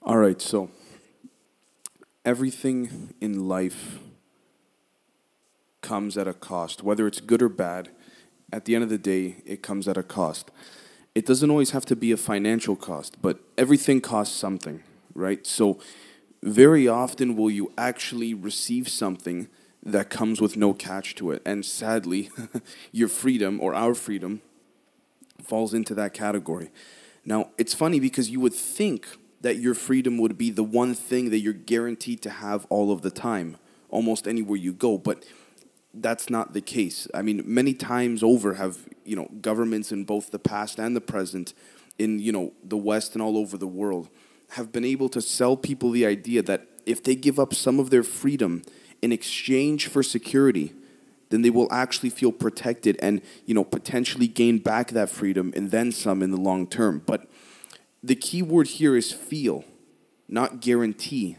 All right, so everything in life comes at a cost, whether it's good or bad. At the end of the day, it comes at a cost. It doesn't always have to be a financial cost, but everything costs something, right? So, very often will you actually receive something that comes with no catch to it. And sadly, your freedom or our freedom falls into that category. Now, it's funny because you would think that your freedom would be the one thing that you're guaranteed to have all of the time, almost anywhere you go, but that's not the case. I mean, many times over have, governments in both the past and the present in, the West and all over the world have been able to sell people the idea that if they give up some of their freedom in exchange for security, then they will actually feel protected and potentially gain back that freedom and then some in the long term. But the key word here is feel, not guarantee.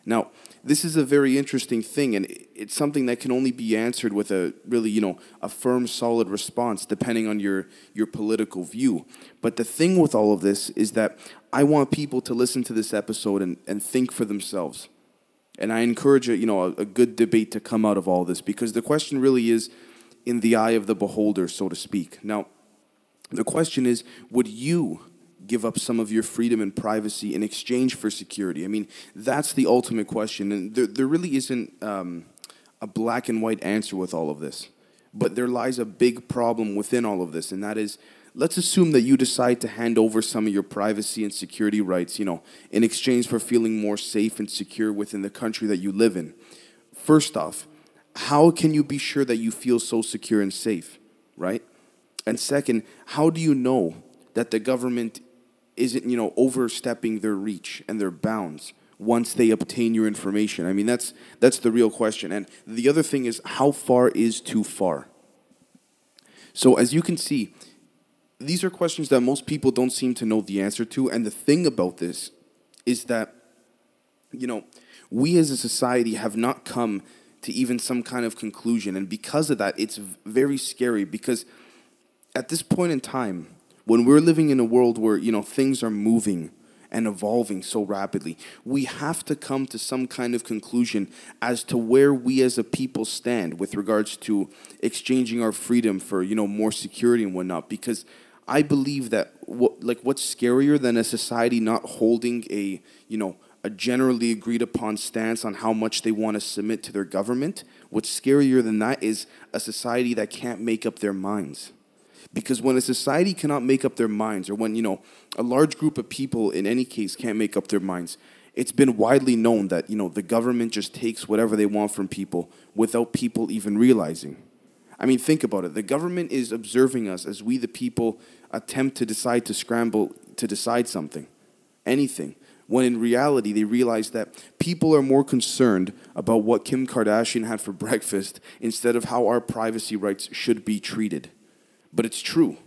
Now, this is a very interesting thing, and it's something that can only be answered with a really, a firm, solid response, depending on your political view. But the thing with all of this is that I want people to listen to this episode and think for themselves. And I encourage a good debate to come out of all this, because the question really is in the eye of the beholder, so to speak. Now, the question is, would you give up some of your freedom and privacy in exchange for security? I mean, that's the ultimate question. And there really isn't a black and white answer with all of this. But there lies a big problem within all of this, and that is, let's assume that you decide to hand over some of your privacy and security rights, in exchange for feeling more safe and secure within the country that you live in. First off, how can you be sure that you feel so secure and safe, right? And second, how do you know that the government isn't, overstepping their reach and their bounds once they obtain your information? I mean, that's the real question. And the other thing is, how far is too far? So as you can see, these are questions that most people don't seem to know the answer to. And the thing about this is that, we as a society have not come to even some kind of conclusion. And because of that, it's very scary, because at this point in time, when we're living in a world where, things are moving and evolving so rapidly, we have to come to some kind of conclusion as to where we as a people stand with regards to exchanging our freedom for, more security and whatnot. Because I believe that what's scarier than a society not holding a generally agreed upon stance on how much they want to submit to their government, what's scarier than that is a society that can't make up their minds. Because when a society cannot make up their minds, or when, a large group of people in any case can't make up their minds, it's been widely known that, the government just takes whatever they want from people without people even realizing. I mean, think about it. The government is observing us as we, the people, attempt to decide to scramble to decide something, anything, when in reality they realize that people are more concerned about what Kim Kardashian had for breakfast instead of how our privacy rights should be treated. But it's true,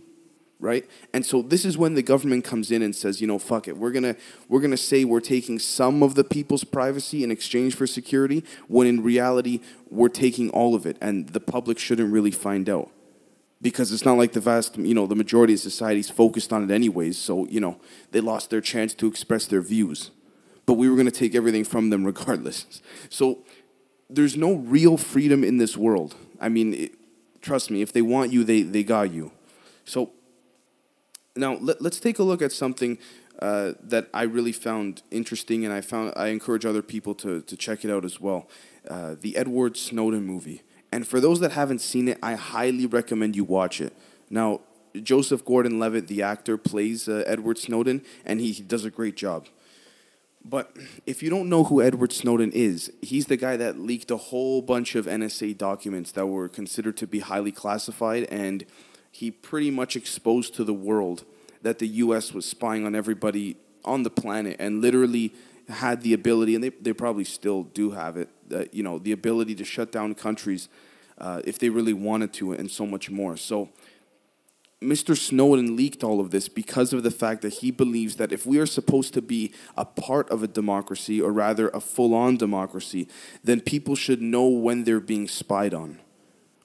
right? And so this is when the government comes in and says, fuck it, we're gonna say we're taking some of the people's privacy in exchange for security, when in reality we're taking all of it, and the public shouldn't really find out, because it's not like the majority of society is focused on it anyways. So they lost their chance to express their views, but we were gonna take everything from them regardless. So there's no real freedom in this world. I mean, trust me, if they want you, they got you. So now let's take a look at something that I really found interesting, and I encourage other people to check it out as well. The Edward Snowden movie. And for those that haven't seen it, I highly recommend you watch it. Now, Joseph Gordon-Levitt, the actor, plays Edward Snowden, and he does a great job. But if you don't know who Edward Snowden is, he's the guy that leaked a whole bunch of NSA documents that were considered to be highly classified, and he pretty much exposed to the world that the U.S. was spying on everybody on the planet, and literally had the ability, and they probably still do have it, the ability to shut down countries if they really wanted to, and so much more. So Mr. Snowden leaked all of this because of the fact that he believes that if we are supposed to be a part of a democracy, or rather a full-on democracy, then people should know when they're being spied on.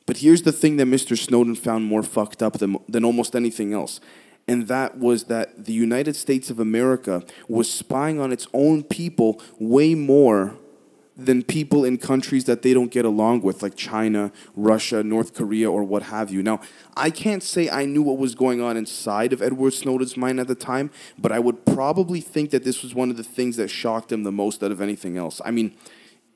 But here's the thing that Mr. Snowden found more fucked up than almost anything else. And that was that the United States of America was spying on its own people way more than people in countries that they don't get along with, like China, Russia, North Korea, or what have you. Now, I can't say I knew what was going on inside of Edward Snowden's mind at the time, but I would probably think that this was one of the things that shocked him the most out of anything else. I mean,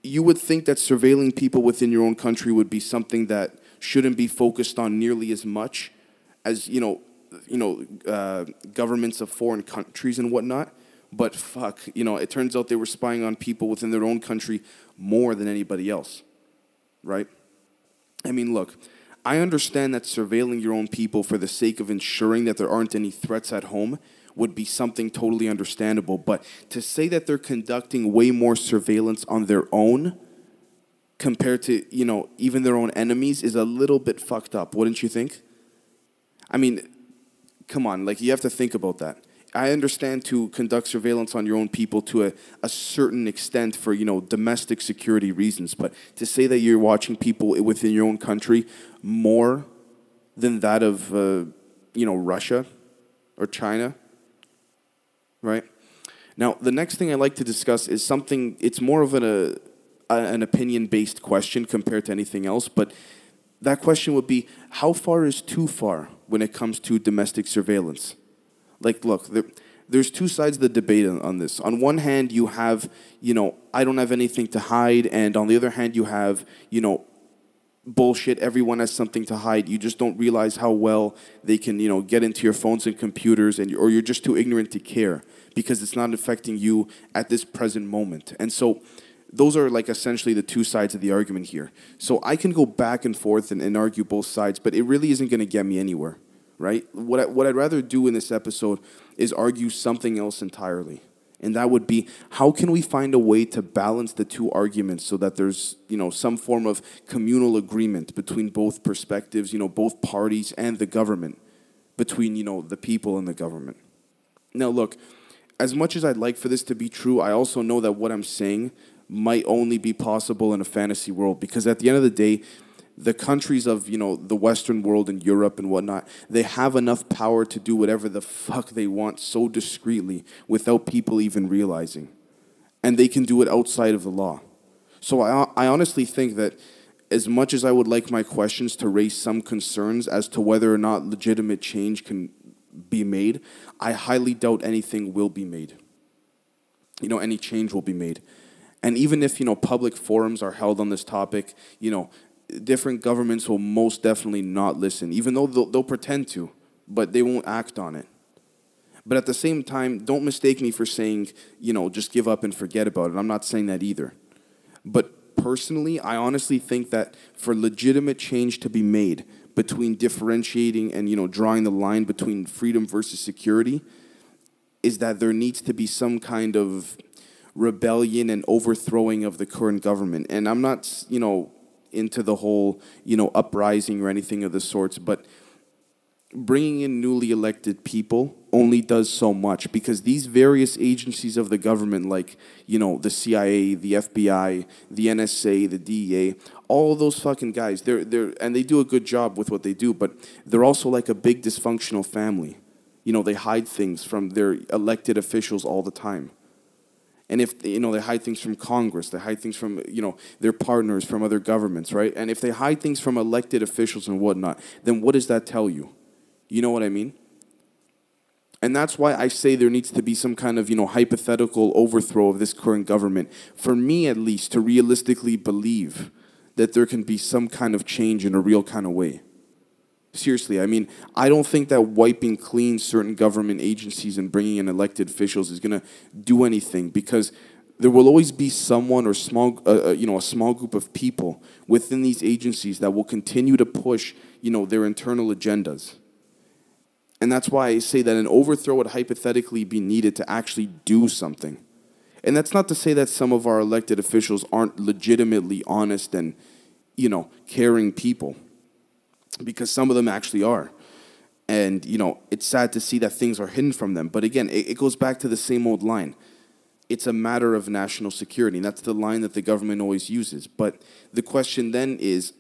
you would think that surveilling people within your own country would be something that shouldn't be focused on nearly as much as, governments of foreign countries and whatnot. But fuck, it turns out they were spying on people within their own country more than anybody else, right? I mean, look, I understand that surveilling your own people for the sake of ensuring that there aren't any threats at home would be something totally understandable. But to say that they're conducting way more surveillance on their own compared to, even their own enemies is a little bit fucked up, wouldn't you think? I mean, come on, like, you have to think about that. I understand to conduct surveillance on your own people to a certain extent for, domestic security reasons. But to say that you're watching people within your own country more than that of, Russia or China, right? Now, the next thing I'd like to discuss is something, it's more of an opinion-based question compared to anything else, but that question would be, how far is too far when it comes to domestic surveillance? Like, look, there's two sides of the debate on this. On one hand, you have, I don't have anything to hide, and on the other hand, you have, bullshit, everyone has something to hide. You just don't realize how well they can, get into your phones and computers, or you're just too ignorant to care because it's not affecting you at this present moment. And so those are like essentially the two sides of the argument here. So I can go back and forth and argue both sides, but it really isn't going to get me anywhere. Right? What I'd rather do in this episode is argue something else entirely. And that would be, how can we find a way to balance the two arguments so that there's, some form of communal agreement between both perspectives, both parties and the government, between, the people and the government. Now, look, as much as I'd like for this to be true, I also know that what I'm saying might only be possible in a fantasy world, because at the end of the day, the countries of, the Western world and Europe and whatnot, they have enough power to do whatever the fuck they want so discreetly without people even realizing. And they can do it outside of the law. So I honestly think that as much as I would like my questions to raise some concerns as to whether or not legitimate change can be made, I highly doubt anything will be made. Any change will be made. And even if, public forums are held on this topic, different governments will most definitely not listen, even though they'll pretend to, but they won't act on it. But at the same time, don't mistake me for saying, just give up and forget about it. I'm not saying that either. But personally, I honestly think that for legitimate change to be made between differentiating and, drawing the line between freedom versus security, is that there needs to be some kind of rebellion and overthrowing of the current government. And I'm not, into the whole, uprising or anything of the sorts, but bringing in newly elected people only does so much, because these various agencies of the government, like, the CIA, the FBI, the NSA, the DEA, all of those fucking guys, and they do a good job with what they do, but they're also like a big dysfunctional family. They hide things from their elected officials all the time. And if, they hide things from Congress, they hide things from, their partners, from other governments, right? And if they hide things from elected officials and whatnot, then what does that tell you? You know what I mean? And that's why I say there needs to be some kind of, hypothetical overthrow of this current government, for me at least, to realistically believe that there can be some kind of change in a real kind of way. Seriously, I mean, I don't think that wiping clean certain government agencies and bringing in elected officials is going to do anything, because there will always be someone or a small group of people within these agencies that will continue to push, their internal agendas. And that's why I say that an overthrow would hypothetically be needed to actually do something. And that's not to say that some of our elected officials aren't legitimately honest and, caring people, because some of them actually are. And, it's sad to see that things are hidden from them. But again, it goes back to the same old line. It's a matter of national security. And that's the line that the government always uses. But the question then is,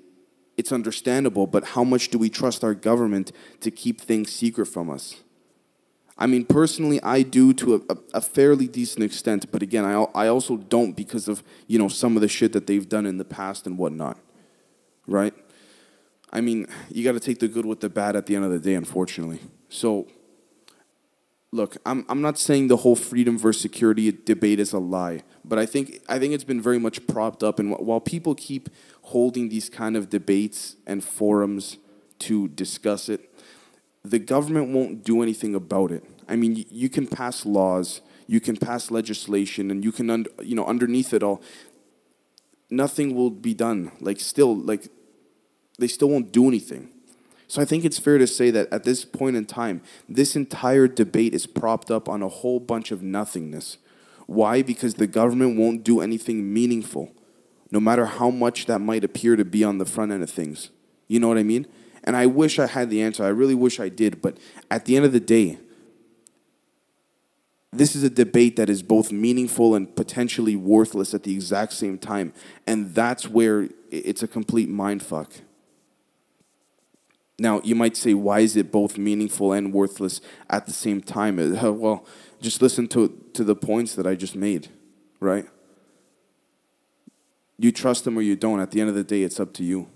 it's understandable, but how much do we trust our government to keep things secret from us? I mean, personally, I do to a fairly decent extent, but again, I also don't because of, some of the shit that they've done in the past and whatnot, right? I mean, you got to take the good with the bad at the end of the day, unfortunately. So, look, I'm not saying the whole freedom versus security debate is a lie, but I think it's been very much propped up, and while people keep holding these kind of debates and forums to discuss it, the government won't do anything about it. I mean, you can pass laws, you can pass legislation, and you can, underneath it all, nothing will be done. Like, they still won't do anything. So I think it's fair to say that at this point in time, this entire debate is propped up on a whole bunch of nothingness. Why? Because the government won't do anything meaningful, no matter how much that might appear to be on the front end of things. You know what I mean? And I wish I had the answer. I really wish I did. But at the end of the day, this is a debate that is both meaningful and potentially worthless at the exact same time. And that's where it's a complete mindfuck. Now, you might say, why is it both meaningful and worthless at the same time? Well, just listen to the points that I just made, right? You trust them or you don't. At the end of the day, it's up to you.